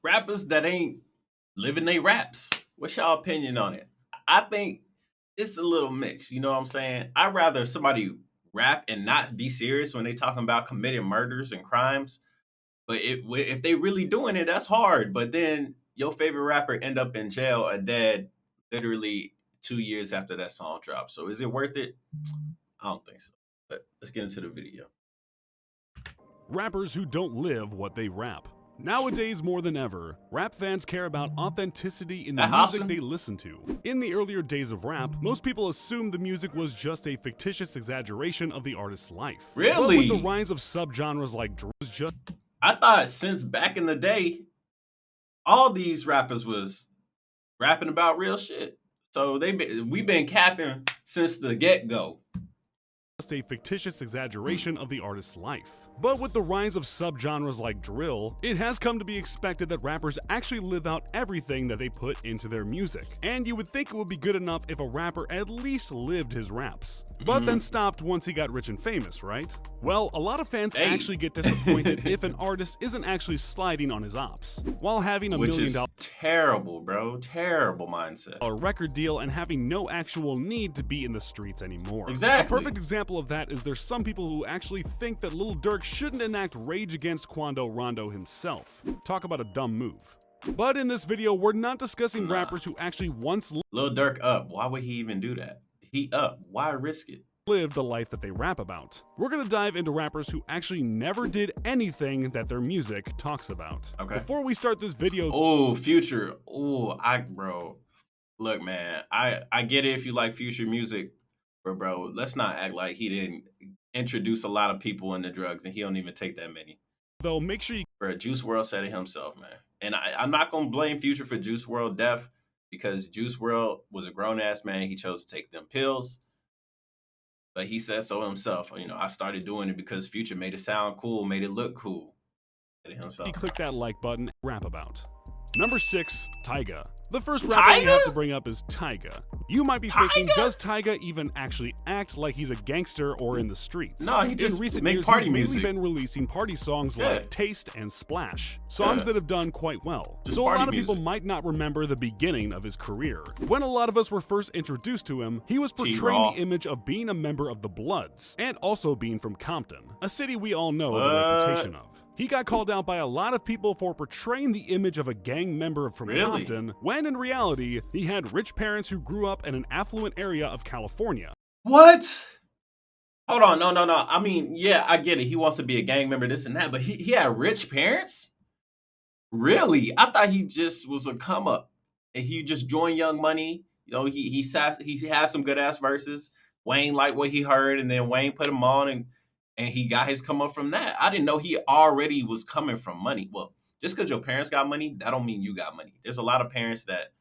rappers that ain't living they raps. What's y'all opinion on it? I think it's a little mixed. You know what I'm saying? I'd rather somebody rap and not be serious when they talking about committing murders and crimes. But if they really doing it, that's hard. But then your favorite rapper end up in jail or dead literally 2 years after that song dropped. So is it worth it? I don't think so. But let's get into the video. Rappers who don't live what they rap. Nowadays, more than ever, rap fans care about authenticity in the music they listen to. In the earlier days of rap, most people assumed the music was just a fictitious exaggeration of the artist's life. Really? But with the rise of subgenres like drill, I thought since back in the day, all these rappers was rapping about real shit. So we've been capping since the get-go. a fictitious exaggeration of the artist's life. But with the rise of subgenres like drill, it has come to be expected that rappers actually live out everything that they put into their music. And you would think it would be good enough if a rapper at least lived his raps, but then stopped once he got rich and famous, right? Well, a lot of fans actually get disappointed if an artist isn't actually sliding on his ops, while having $1 million terrible, bro. Terrible mindset. A record deal and having no actual need to be in the streets anymore. Exactly. A perfect example of that is there's some people who actually think that Lil Durk shouldn't enact Rage Against Quando Rondo himself. Talk about a dumb move. But in this video, we're not discussing rappers who actually once Lil Durk up. Why would he even do that? He up. Why risk it? Lived the life that they rap about. We're gonna dive into rappers who actually never did anything that their music talks about. Okay. Before we start this video, oh, Future. Oh, bro. Look, man, I get it if you like Future music, but bro, let's not act like he didn't introduce a lot of people into drugs and he don't even take that many. Though, make sure you. Bro, Juice WRLD said it himself, man. And I'm not gonna blame Future for Juice WRLD death because Juice WRLD was a grown ass man. He chose to take them pills. But he said so himself. You know, I started doing it because Future made it sound cool, made it look cool. Said it himself. Click that like button, rap about. Number 6, Tyga. The first rapper we have to bring up is Tyga. You might be thinking, does Tyga even actually act like he's a gangster or in the streets? No, he just in recent make years, party he's music. mainly been releasing party songs like Taste and Splash, songs that have done quite well. So a lot of people might not remember the beginning of his career. When a lot of us were first introduced to him, he was portraying the image of being a member of the Bloods, and also being from Compton, a city we all know the reputation of. He got called out by a lot of people for portraying the image of a gang member from Compton, when in reality, he had rich parents who grew up in an affluent area of California. What? Hold on, no. I mean, yeah, I get it. He wants to be a gang member, this and that, but he had rich parents? Really? I thought he just was a come up and he just joined Young Money. You know, he had some good ass verses. Wayne liked what he heard, and then Wayne put him on and he got his come up from that. I didn't know he already was coming from money. Well, just because your parents got money, that don't mean you got money. There's a lot of parents that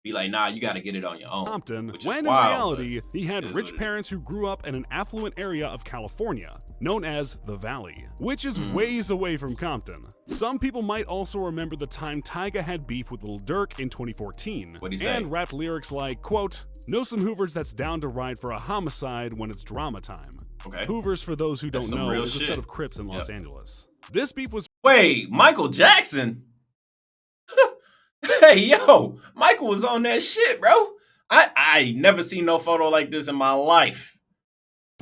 be like, nah, you got to get it on your own. Compton, when in reality, he had rich parents who grew up in an affluent area of California, known as the Valley, which is ways away from Compton. Some people might also remember the time Tyga had beef with Lil Durk in 2014, and rapped lyrics like, quote, "Know some Hoovers that's down to ride for a homicide when it's drama time." Okay. Hoovers, for those who don't know, is a set of Crips in Los Angeles. This beef was— Wait, Michael Jackson? Hey, yo, Michael was on that shit, bro. I never seen no photo like this in my life.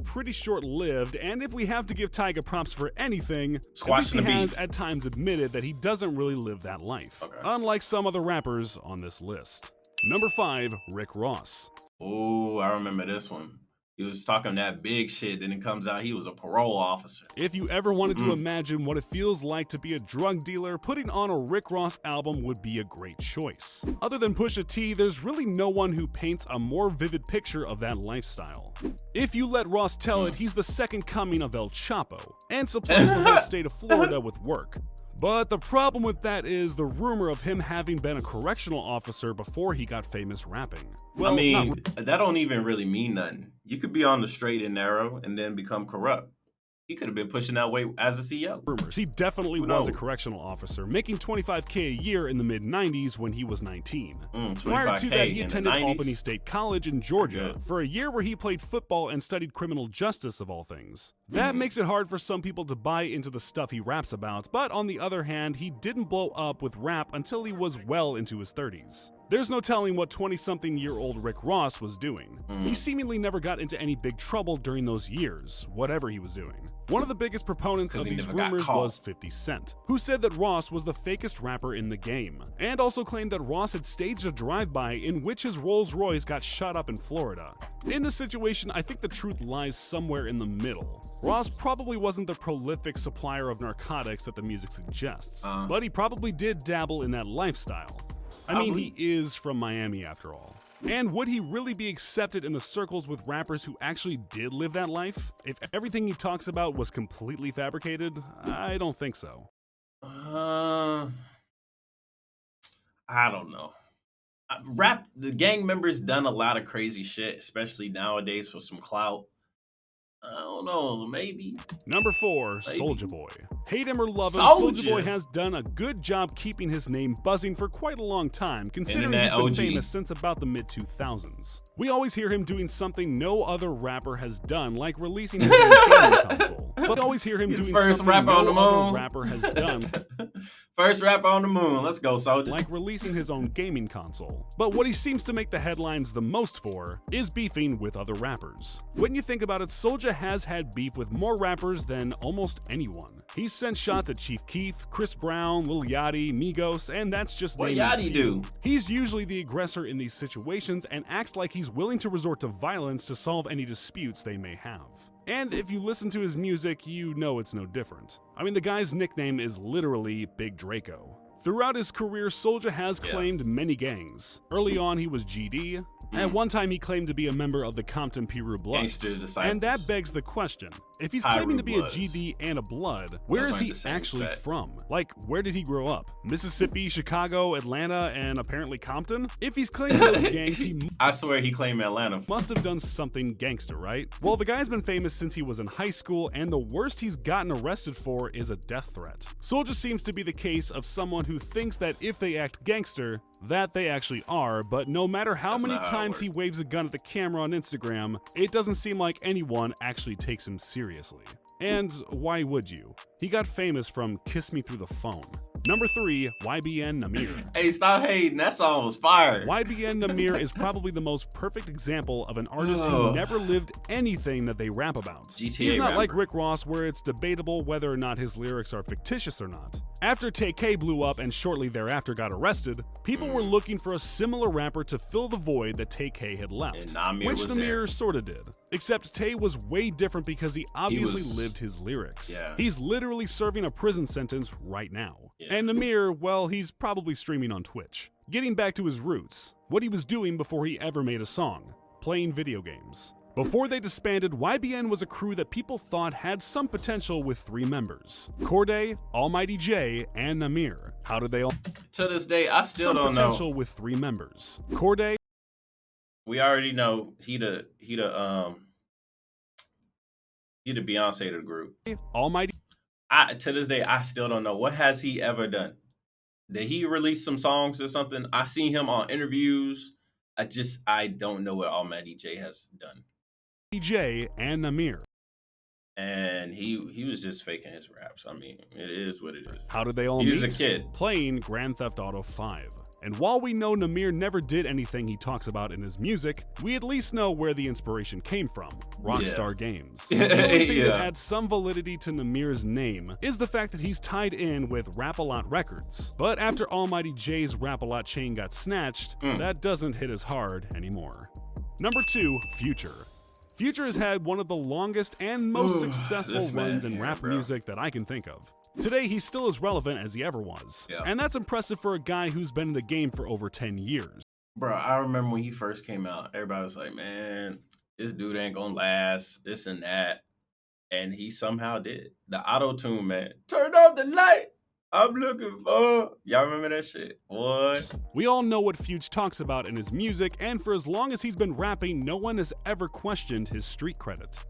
Pretty short-lived, and if we have to give Tyga props for anything, Squashing he has at times admitted that he doesn't really live that life, unlike some other rappers on this list. Number 5, Rick Ross. Oh, I remember this one. He was talking that big shit, then it comes out he was a parole officer. If you ever wanted to imagine what it feels like to be a drug dealer, putting on a Rick Ross album would be a great choice. Other than Pusha T, there's really no one who paints a more vivid picture of that lifestyle. If you let Ross tell it, he's the second coming of El Chapo, and supplies the whole state of Florida with work. But the problem with that is the rumor of him having been a correctional officer before he got famous rapping. Well, I mean, that don't even really mean nothing. You could be on the straight and narrow and then become corrupt. He could have been pushing that way as a CEO. Rumors. He definitely was a correctional officer, making $25K a year in the mid-90s when he was 19. Prior to that, he attended Albany State College in Georgia for a year where he played football and studied criminal justice of all things. That makes it hard for some people to buy into the stuff he raps about, but on the other hand, he didn't blow up with rap until he was well into his 30s. There's no telling what 20-something-year-old Rick Ross was doing. He seemingly never got into any big trouble during those years, whatever he was doing. One of the biggest proponents of these rumors was 50 Cent, who said that Ross was the fakest rapper in the game, and also claimed that Ross had staged a drive-by in which his Rolls-Royce got shot up in Florida. In this situation, I think the truth lies somewhere in the middle. Ross probably wasn't the prolific supplier of narcotics that the music suggests, but he probably did dabble in that lifestyle. I mean, he is from Miami after all. And would he really be accepted in the circles with rappers who actually did live that life? If everything he talks about was completely fabricated, I don't think so. I don't know. The gang members done a lot of crazy shit, especially nowadays for some clout. I don't know, maybe. Number 4, Soulja Boy. Hate him or love him, Soulja Boy has done a good job keeping his name buzzing for quite a long time, considering he's been famous since about the mid-2000s. We always hear him doing something no other rapper has done, like releasing his own gaming console. But we always hear him doing something no other rapper has done. First rapper on the moon. Let's go, Soulja. Like releasing his own gaming console. But what he seems to make the headlines the most for is beefing with other rappers. When you think about it, Soulja has had beef with more rappers than almost anyone. He's sent shots at Chief Keef, Chris Brown, Lil Yachty, Migos, and that's just what Yachty do. He's usually the aggressor in these situations and acts like he's willing to resort to violence to solve any disputes they may have. And if you listen to his music, you know it's no different. I mean, the guy's nickname is literally Big Draco. Throughout his career, Soulja has claimed many gangs. Early on, he was GD. At one time, he claimed to be a member of the Compton Piru Bloods. And that begs the question, if he's claiming to be a GD and a Blood, where is he actually from? Like, where did he grow up? Mississippi, Chicago, Atlanta, and apparently Compton? If he's claiming those gangs, I swear he claimed Atlanta. Must have done something gangster, right? Well, the guy's been famous since he was in high school, and the worst he's gotten arrested for is a death threat. Soulja seems to be the case of someone who thinks that if they act gangster, that they actually are, but no matter how many times he waves a gun at the camera on Instagram, it doesn't seem like anyone actually takes him seriously. And why would you? He got famous from Kiss Me Through the Phone. Number 3, YBN Nahmir. Hey, stop hating. That song was fire. YBN Nahmir is probably the most perfect example of an artist who never lived anything that they rap about. He's not like Rick Ross, where it's debatable whether or not his lyrics are fictitious or not. After Tay-K blew up and shortly thereafter got arrested, people were looking for a similar rapper to fill the void that Tay-K had left, which Nahmir sorta did. Except Tay was way different because he obviously lived his lyrics. He's literally serving a prison sentence right now. And Nahmir, well, he's probably streaming on Twitch. Getting back to his roots, what he was doing before he ever made a song, playing video games. Before they disbanded, YBN was a crew that people thought had some potential with 3 members: Cordae, Almighty J, and Nahmir. How did they all? To this day, I still don't know. Some potential with 3 members: Cordae. We already know he the Beyonce of the group. Almighty. To this day, I still don't know. What has he ever done? Did he release some songs or something? I seen him on interviews. I don't know what Almighty J has done. J and Nahmir. And he was just faking his raps. I mean, it is what it is. How did they all meet? He was a kid. Playing Grand Theft Auto 5. And while we know Nahmir never did anything he talks about in his music, we at least know where the inspiration came from: Rockstar Games. The only thing that adds some validity to Nahmir's name is the fact that he's tied in with Rap-A-Lot Records. But after Almighty J's Rap-A-Lot chain got snatched, that doesn't hit as hard anymore. Number 2, Future. Future has had one of the longest and most successful runs in rap music that I can think of. Today, he's still as relevant as he ever was. And that's impressive for a guy who's been in the game for over 10 years. Bro, I remember when he first came out, everybody was like, man, this dude ain't gonna last, this and that. And he somehow did. The auto-tune, man. Turn off the light. I'm looking for... Y'all remember that shit? What? We all know what Fuge talks about in his music, and for as long as he's been rapping, no one has ever questioned his street credit.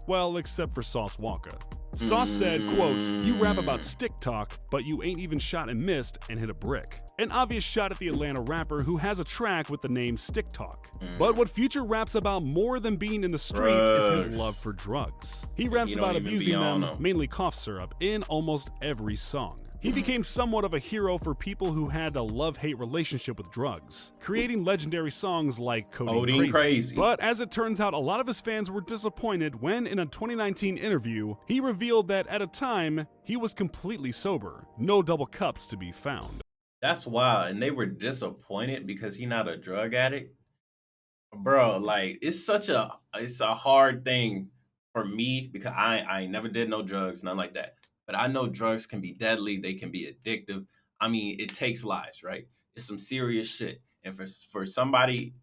Well, except for Sauce Walka. Sauce said, quote, "You rap about stick talk, but you ain't even shot and missed and hit a brick." An obvious shot at the Atlanta rapper who has a track with the name Stick Talk. But what Future raps about more than being in the streets is his love for drugs. He raps about abusing them, mainly cough syrup, in almost every song. He became somewhat of a hero for people who had a love-hate relationship with drugs, creating legendary songs like Codeine Crazy. But as it turns out, a lot of his fans were disappointed when, in a 2019 interview, he revealed that at a time, he was completely sober, no double cups to be found. That's wild, and they were disappointed because he's not a drug addict? Bro, like, it's a hard thing for me because I ain't never did no drugs, nothing like that. But I know drugs can be deadly, they can be addictive. I mean, it takes lives, right? It's some serious shit. And for somebody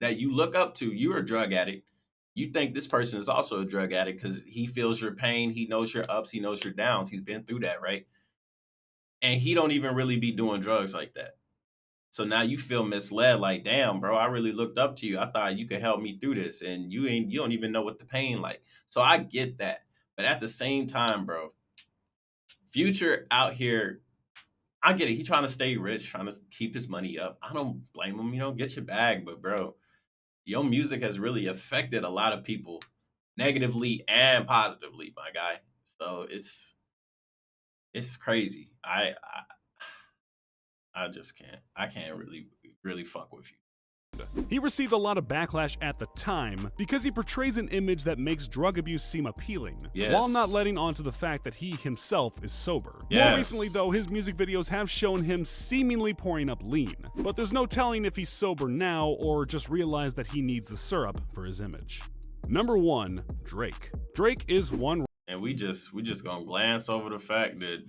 that you look up to, you're a drug addict. You think this person is also a drug addict because he feels your pain, he knows your ups, he knows your downs, he's been through that, right? And he don't even really be doing drugs like that. So now you feel misled, like, damn, bro, I really looked up to you. I thought you could help me through this, and you don't even know what the pain like. So I get that. But at the same time, bro, Future out here, I get it. He trying to stay rich, trying to keep his money up. I don't blame him, get your bag. But bro, your music has really affected a lot of people negatively and positively, my guy. So it's crazy. I just can't. I can't really fuck with you. He received a lot of backlash at the time because he portrays an image that makes drug abuse seem appealing, while not letting on to the fact that he himself is sober. More recently, though, his music videos have shown him seemingly pouring up lean, but there's no telling if he's sober now or just realized that he needs the syrup for his image. Number 1, Drake. Drake is one and we just gonna glance over the fact that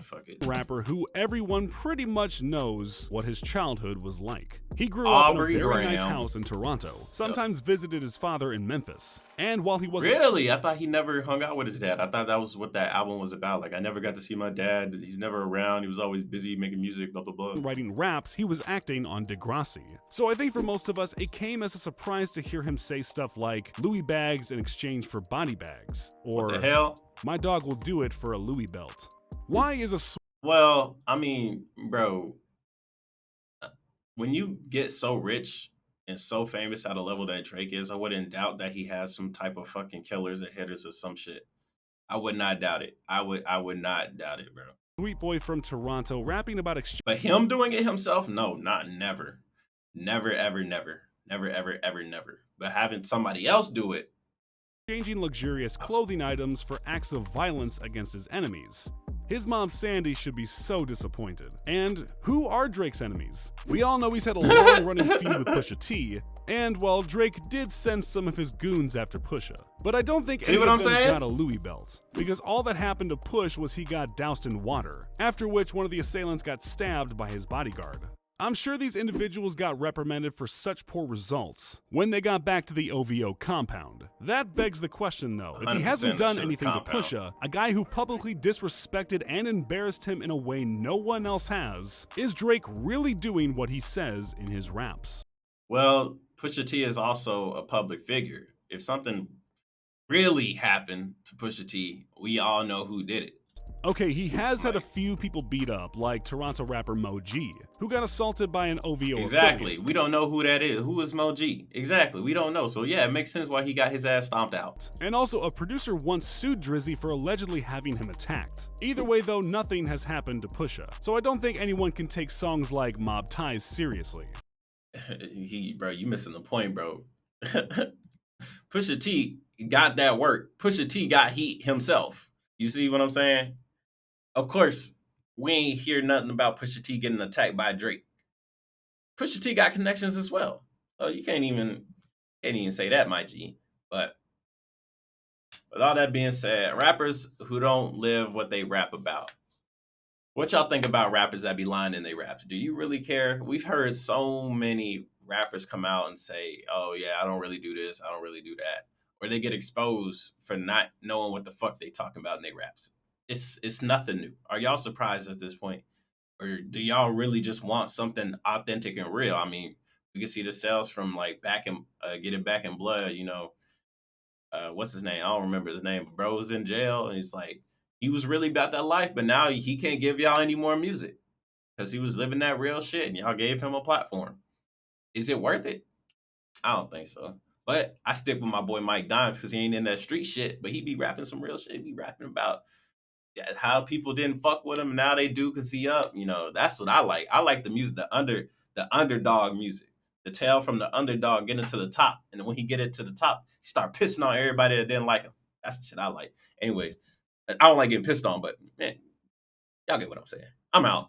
fuck it. Rapper who everyone pretty much knows what his childhood was like. He grew up in a very nice house in Toronto, sometimes visited his father in Memphis, and while he wasn't— Really? I thought he never hung out with his dad. I thought that was what that album was about. Like, I never got to see my dad. He's never around. He was always busy making music, blah, blah, blah. Writing raps, he was acting on Degrassi. So I think for most of us, it came as a surprise to hear him say stuff like Louis bags in exchange for body bags, or what the hell? My dog will do it for a Louis belt. Why is a— Well, I mean, bro, when you get so rich and so famous at a level that Drake is, I wouldn't doubt that he has some type of fucking killers and hitters or some shit. I would not doubt it. I would not doubt it, bro. Sweet boy from Toronto rapping about But him doing it himself? No, never. Never, ever, never. Never, ever, ever, never. But having somebody else do it. Exchanging luxurious clothing items for acts of violence against his enemies. His mom Sandy should be so disappointed. And who are Drake's enemies? We all know he's had a long-running feud with Pusha T, and well, Drake did send some of his goons after Pusha. But I don't think any of them got a Louis belt, because all that happened to Push was he got doused in water, after which one of the assailants got stabbed by his bodyguard. I'm sure these individuals got reprimanded for such poor results when they got back to the OVO compound. That begs the question though, if he hasn't done anything to Pusha, a guy who publicly disrespected and embarrassed him in a way no one else has, is Drake really doing what he says in his raps? Well, Pusha T is also a public figure. If something really happened to Pusha T, we all know who did it. Okay, he has had a few people beat up, like Toronto rapper Mo G, who got assaulted by an OVO Exactly. affiliate. We don't know who that is. Who is Mo G? Exactly. We don't know. So yeah, it makes sense why he got his ass stomped out. And also, a producer once sued Drizzy for allegedly having him attacked. Either way though, nothing has happened to Pusha, so I don't think anyone can take songs like Mob Ties seriously. Bro, you missing the point, bro. Pusha T got that work. Pusha T got heat himself. You see what I'm saying? Of course, we ain't hear nothing about Pusha T getting attacked by Drake. Pusha T got connections as well. So you can't even say that, my G. But with all that being said, rappers who don't live what they rap about. What y'all think about rappers that be lying in their raps? Do you really care? We've heard so many rappers come out and say, oh yeah, I don't really do this, I don't really do that. Or they get exposed for not knowing what the fuck they talking about in their raps. It's nothing new. Are y'all surprised at this point? Or do y'all really just want something authentic and real? I mean, we can see the sales from like Back in Get It Back in Blood, what's his name? I don't remember his name. But bro was in jail, and he's like, he was really about that life, but now he can't give y'all any more music because he was living that real shit, and y'all gave him a platform. Is it worth it? I don't think so. But I stick with my boy Mike Dimes because he ain't in that street shit, but he be rapping some real shit. He be rapping about how people didn't fuck with him, now they do because he up. You know, that's what I like. I like the music, the underdog music. The tale from the underdog getting to the top, and then when he get it to the top, he start pissing on everybody that didn't like him. That's the shit I like. Anyways, I don't like getting pissed on, but man, y'all get what I'm saying. I'm out.